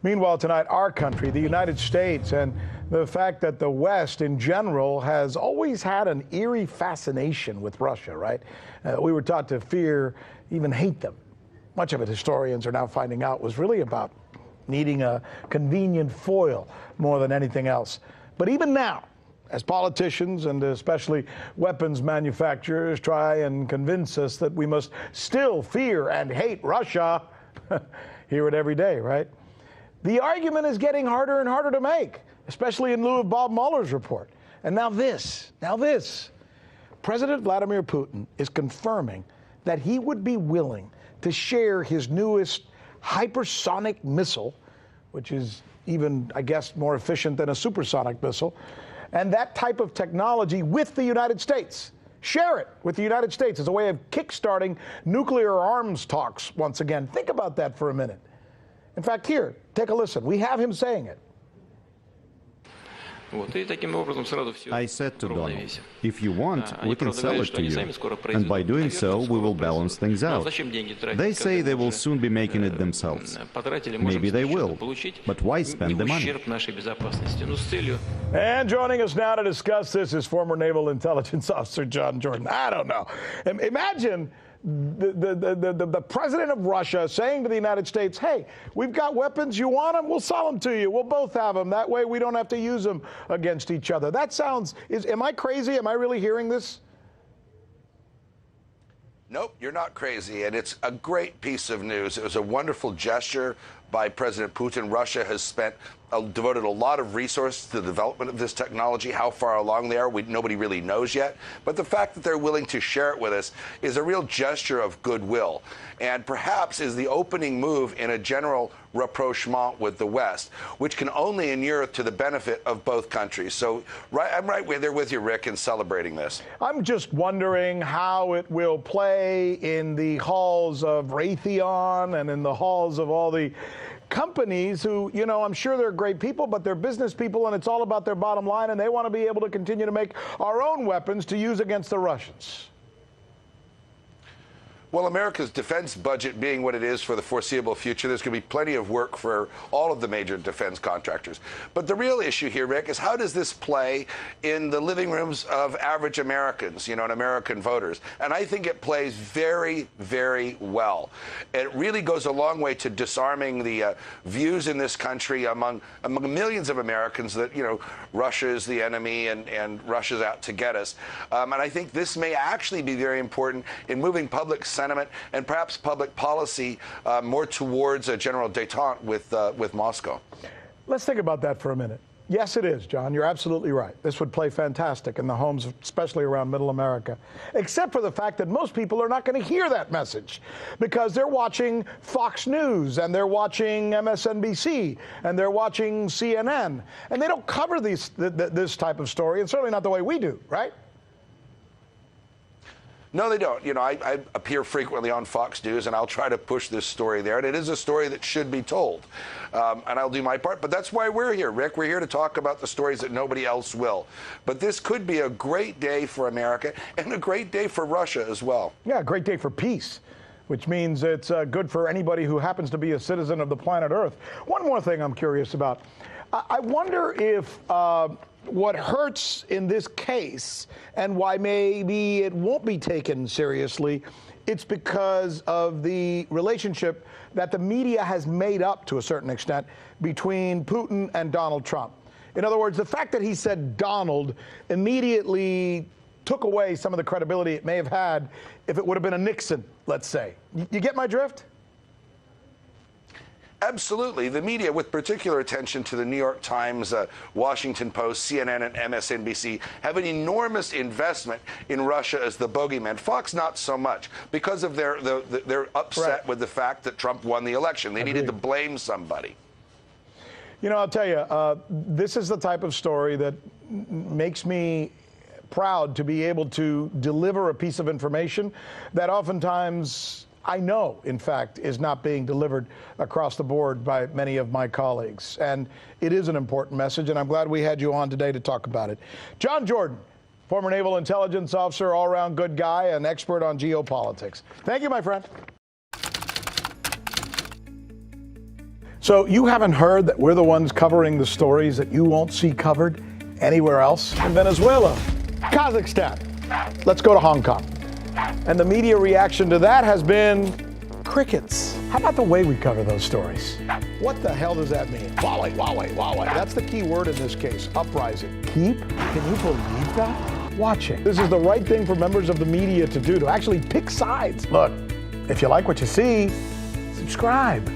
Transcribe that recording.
Meanwhile, tonight, our country, the United States, and the fact that the West in general has always had an eerie fascination with Russia, right? We were taught to fear, even hate them. Much of it, historians are now finding out, was really about needing a convenient foil more than anything else. But even now, as politicians and especially weapons manufacturers try and convince us that we must still fear and hate Russia, hear it every day, right? The argument is getting harder and harder to make, especially in lieu of Bob Mueller's report. And now this. President Vladimir Putin is confirming that he would be willing to share his newest hypersonic missile, which is even, I guess, more efficient than a supersonic missile, and that type of technology with the United States. Share it with the United States as a way of kickstarting nuclear arms talks once again. Think about that for a minute. In fact, here, take a listen. We have him saying it. I said to Donald, if you want, we can sell it to you. And by doing so, we will balance things out. They say they will soon be making it themselves. Maybe they will. But why spend the money? And joining us now to discuss this is former Naval Intelligence Officer John Jordan. I don't know. Imagine the president of Russia saying to the United States, hey, we've got weapons, you want them, we'll sell them to you, we'll both have them, that way we don't have to use them against each other. That sounds, am I crazy? Am I really hearing this? Nope, you're not crazy, and it's a great piece of news. It was a wonderful gesture by President Putin. Russia has devoted a lot of resources to the development of this technology. How far along they are, nobody really knows yet. But the fact that they're willing to share it with us is a real gesture of goodwill, and perhaps is the opening move in a general rapprochement with the West, which can only inure to the benefit of both countries. So I'm right there with you, Rick, in celebrating this. I'm just wondering how it will play in the halls of Raytheon and in the halls of all the companies who, you know, I'm sure they're great people, but they're business people, and it's all about their bottom line, and they want to be able to continue to make our own weapons to use against the Russians. Well, America's defense budget being what it is for the foreseeable future, there's going to be plenty of work for all of the major defense contractors. But the real issue here, Rick, is how does this play in the living rooms of average Americans, you know, and American voters? And I think it plays very, very well. It really goes a long way to disarming the views in this country among millions of Americans that, you know, Russia is the enemy and Russia's out to get us. And I think this may actually be very important in moving public sentiment and perhaps public policy more towards a general détente with Moscow. Let's think about that for a minute. Yes, it is, John. You're absolutely right. This would play fantastic in the homes, especially around Middle America, except for the fact that most people are not going to hear that message because they're watching Fox News and they're watching MSNBC and they're watching CNN, and they don't cover this type of story, and certainly not the way we do, right? No, they don't. You know, I appear frequently on Fox News, and I'll try to push this story there. And it is a story that should be told. And I'll do my part. But that's why we're here, Rick. We're here to talk about the stories that nobody else will. But this could be a great day for America and a great day for Russia as well. Yeah, a great day for peace, which means it's good for anybody who happens to be a citizen of the planet Earth. One more thing I'm curious about. I wonder if what hurts in this case and why maybe it won't be taken seriously, it's because of the relationship that the media has made up to a certain extent between Putin and Donald Trump. In other words, the fact that he said Donald immediately took away some of the credibility it may have had if it would have been a Nixon, let's say. You get my drift? Absolutely. The media, with particular attention to the New York Times, Washington Post, CNN, and MSNBC, have an enormous investment in Russia as the bogeyman. Fox, not so much, because of they're upset with the fact that Trump won the election. They needed to blame somebody. You know, I'll tell you, this is the type of story that makes me proud to be able to deliver a piece of information that oftentimes I know, in fact, is not being delivered across the board by many of my colleagues. And it is an important message, and I'm glad we had you on today to talk about it. John Jordan, former Naval Intelligence Officer, all-around good guy, and expert on geopolitics. Thank you, my friend. So you haven't heard that we're the ones covering the stories that you won't see covered anywhere else? In Venezuela, Kazakhstan, let's go to Hong Kong. And the media reaction to that has been crickets. How about the way we cover those stories? What the hell does that mean? Huawei. That's the key word in this case, uprising. Keep? Can you believe that? Watching. This is the right thing for members of the media to do, to actually pick sides. Look, if you like what you see, subscribe.